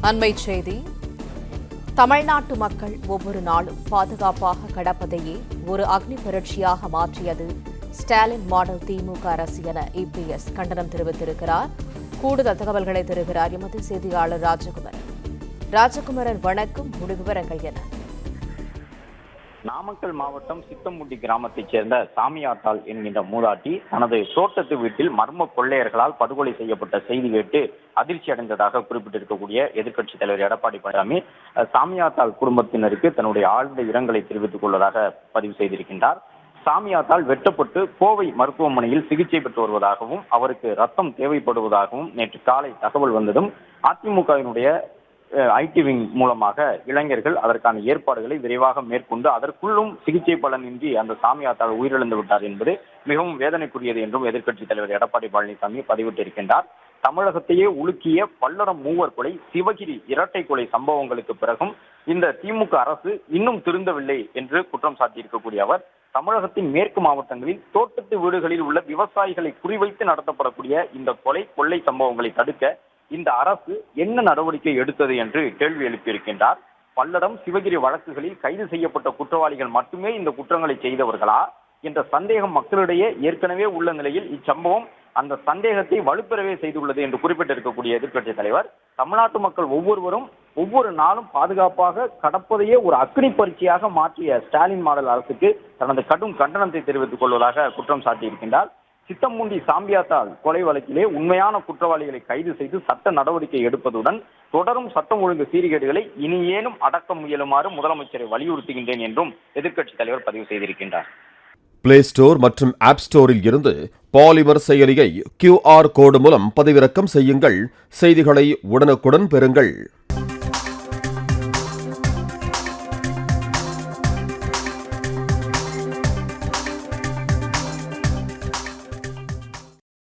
அண்மைச் செய்தி. தமிழ்நாட்டு மக்கள் ஒவ்வொரு நாளும் பாதுகாப்பாக கடப்பதையே ஒரு அக்னி புரட்சியாக மாற்றியது ஸ்டாலின் மாடல் திமுக அரசு என இபிஎஸ் கண்டனம் தெரிவித்திருக்கிறார். கூடுதல் தகவல்களை தருகிறார் எமது செய்தியாளர் ராஜகுமரன். வணக்கம். முழு விவரங்கள் என்ன? நாமக்கல் மாவட்டம் சித்தம்புட்டி கிராமத்தைச் சேர்ந்த சாமியாத்தாள் என்கின்ற மூதாட்டி தனது தோட்டத்து வீட்டில் மர்ம கொள்ளையர்களால் படுகொலை செய்யப்பட்ட செய்தி கேட்டு அதிர்ச்சி அடைந்ததாக குறிப்பிட்டிருக்கக்கூடிய எதிர்க்கட்சித் தலைவர் எடப்பாடி பழனிசாமி சாமியாத்தாள் குடும்பத்தினருக்கு தன்னுடைய ஆழ்ந்த இரங்கலை தெரிவித்துக் கொள்வதாக பதிவு செய்திருக்கின்றார். சாமியாத்தாள் வெட்டப்பட்டு கோவை மருத்துவமனையில் சிகிச்சை பெற்று வருவதாகவும் அவருக்கு ரத்தம் தேவைப்படுவதாகவும் நேற்று காலை தகவல் வந்ததும் அதிமுகவினுடைய ஐடி விங் மூலமாக இளைஞர்கள் அதற்கான ஏற்பாடுகளை விரைவாக மேற்கொண்டு அதற்குள்ளும் சிகிச்சை பலனின்றி அந்த சாமியாத்தாள் உயிரிழந்து விட்டார் என்பது மிகவும் வேதனைக்குரியது என்றும் எதிர்க்கட்சித் தலைவர் எடப்பாடி பழனிசாமி பதிவிட்டிருக்கின்றார். தமிழகத்தையே உலுக்கிய பல்லடம் மூவர் கொலை, சிவகிரி இரட்டை கொலை சம்பவங்களுக்கு பிறகும் இந்த திமுக அரசு இன்னும் திருந்தவில்லை என்று குற்றம் சாட்டியிருக்கக்கூடிய அவர் தமிழகத்தின் மேற்கு மாவட்டங்களில் தோட்டத்து வீடுகளில் உள்ள விவசாயிகளை குறிவைத்து நடத்தப்படக்கூடிய இந்த கொள்ளை சம்பவங்களை தடுக்க இந்த அரசு என்ன நடவடிக்கை எடுத்தது என்று கேள்வி எழுப்பியிருக்கின்றார். பல்லடம், சிவகிரி வழக்குகளில் கைது செய்யப்பட்ட குற்றவாளிகள் மட்டுமே இந்த குற்றங்களை செய்தவர்களா என்ற சந்தேகம் மக்களிடையே ஏற்கனவே உள்ள நிலையில் இச்சம்பவம் அந்த சந்தேகத்தை வலுப்பெறவே செய்துள்ளது என்று குறிப்பிட்டிருக்கக்கூடிய எதிர்க்கட்சித் தலைவர் தமிழ்நாட்டு மக்கள் ஒவ்வொருவரும் ஒவ்வொரு நாளும் பாதுகாப்பாக கடப்பதையே ஒரு அக்னி பரீட்சையாக மாற்றிய ஸ்டாலின் மாடல் அரசுக்கு தனது கடும் கண்டனத்தை தெரிவித்துக் கொள்வதாக குற்றம் சாட்டியிருக்கின்றார். சித்தம்புட்டி சாமியாத்தாள் கொலை வழக்கிலே உண்மையான குற்றவாளிகளை கைது செய்து சட்ட நடவடிக்கை எடுப்பதுடன் தொடரும் சட்டம் ஒழுங்கு சீர்கேடுகளை இனியேனும் அடக்க முயலுமாறு முதலமைச்சரை வலியுறுத்துகின்றேன் என்றும் எதிர்க்கட்சித் தலைவர் பதிவு செய்திருக்கின்றார். பிளே ஸ்டோர் மற்றும் ஆப் ஸ்டோரில் இருந்து பாலிமர் செயலியை QR கோடு மூலம் பதிவிறக்கம் செய்யுங்கள். செய்திகளை உடனுக்குடன் பெறுங்கள்.